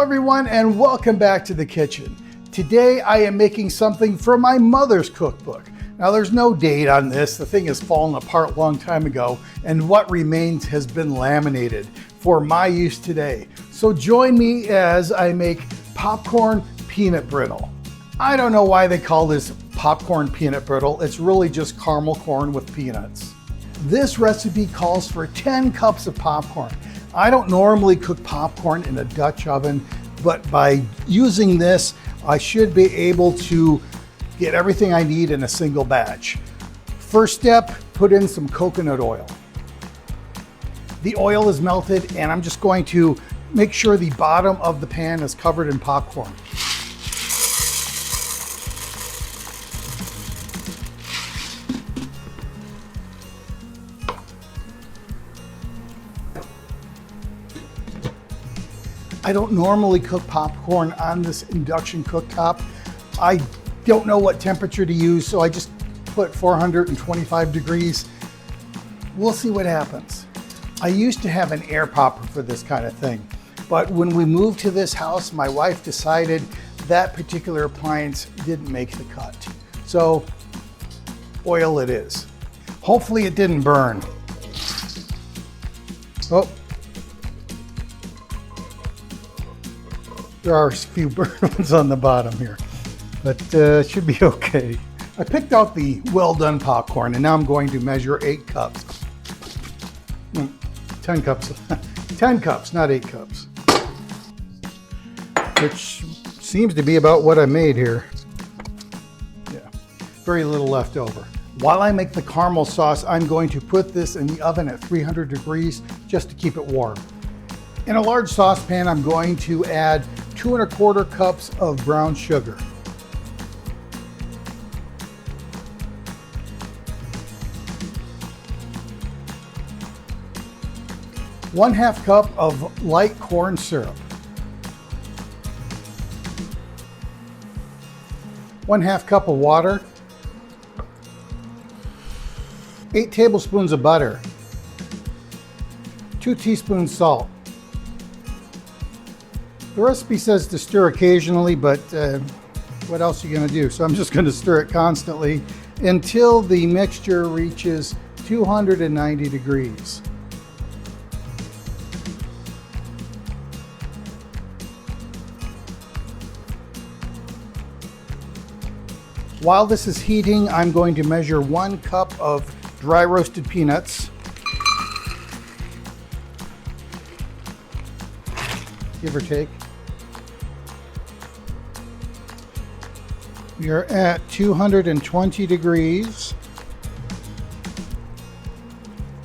everyone, and welcome back to the kitchen. Today I am making something from my mother's cookbook. Now there's no date on this. The thing has fallen apart a long time ago, and what remains has been laminated for my use today. So join me as I make popcorn peanut brittle. I don't know why they call this popcorn peanut brittle. It's really just caramel corn with peanuts. This recipe calls for 10 cups of popcorn. I don't normally cook popcorn in a Dutch oven, but by using this, I should be able to get everything I need in a single batch. First step, put in some coconut oil. The oil is melted, and I'm just going to make sure the bottom of the pan is covered in popcorn. I don't normally cook popcorn on this induction cooktop. I don't know what temperature to use, so I just put 425 degrees. We'll see what happens. I used to have an air popper for this kind of thing, but when we moved to this house, my wife decided that particular appliance didn't make the cut. So oil it is. Hopefully it didn't burn. Oh. There are a few burnt ones on the bottom here, but it should be okay. I picked out the well-done popcorn, and now I'm going to measure 8 cups. 10 cups. 10 cups, not 8 cups. Which seems to be about what I made here. Yeah, very little left over. While I make the caramel sauce, I'm going to put this in the oven at 300 degrees just to keep it warm. In a large saucepan, I'm going to add 2 1/4 cups of brown sugar. ½ cup of light corn syrup. 1/2 cup of water. 8 tablespoons of butter. 2 teaspoons salt. The recipe says to stir occasionally, but what else are you going to do? So I'm just going to stir it constantly until the mixture reaches 290 degrees. While this is heating, I'm going to measure 1 cup of dry roasted peanuts. Give or take. We are at 220 degrees,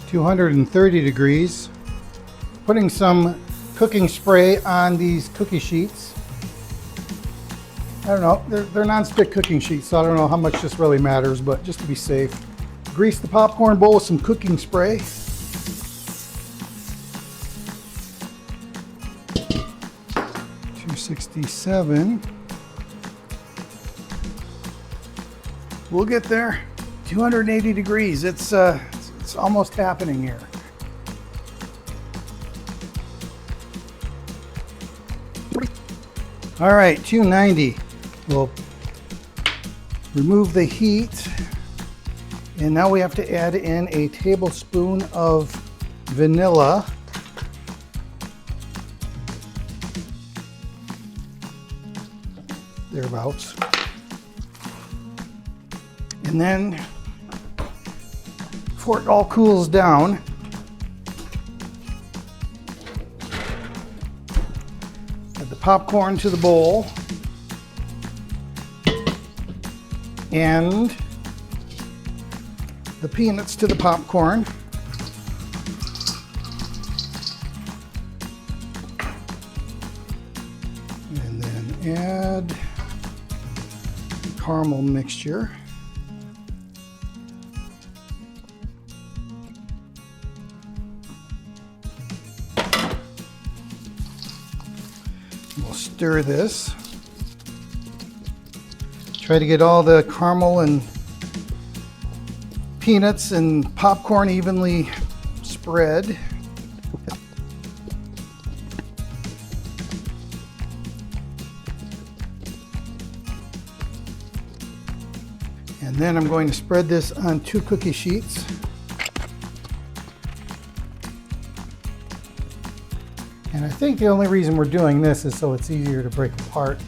230 degrees. Putting some cooking spray on these cookie sheets. I don't know, they're non-stick cooking sheets, so I don't know how much this really matters, but just to be safe. Grease the popcorn bowl with some cooking spray. $267. We'll get there. 280 degrees. It's almost happening here. All right, 290. We'll remove the heat, and now we have to add in a tablespoon of vanilla. Thereabouts. And then, before it all cools down, add the popcorn to the bowl and the peanuts to the popcorn. And then add caramel mixture. We'll stir this. Try to get all the caramel and peanuts and popcorn evenly spread. And then I'm going to spread this on 2 cookie sheets. And I think the only reason we're doing this is so it's easier to break apart.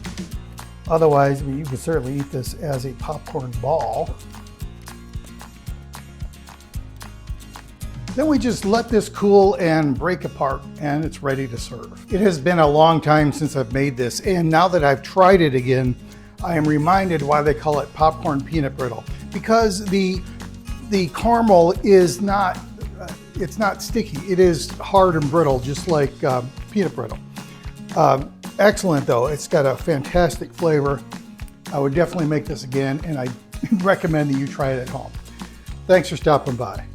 Otherwise, I mean, you could certainly eat this as a popcorn ball. Then we just let this cool and break apart, and it's ready to serve. It has been a long time since I've made this, and now that I've tried it again, I am reminded why they call it popcorn peanut brittle. Because the caramel is not, it's not sticky. It is hard and brittle, just like peanut brittle. Excellent though, it's got a fantastic flavor. I would definitely make this again, and I recommend that you try it at home. Thanks for stopping by.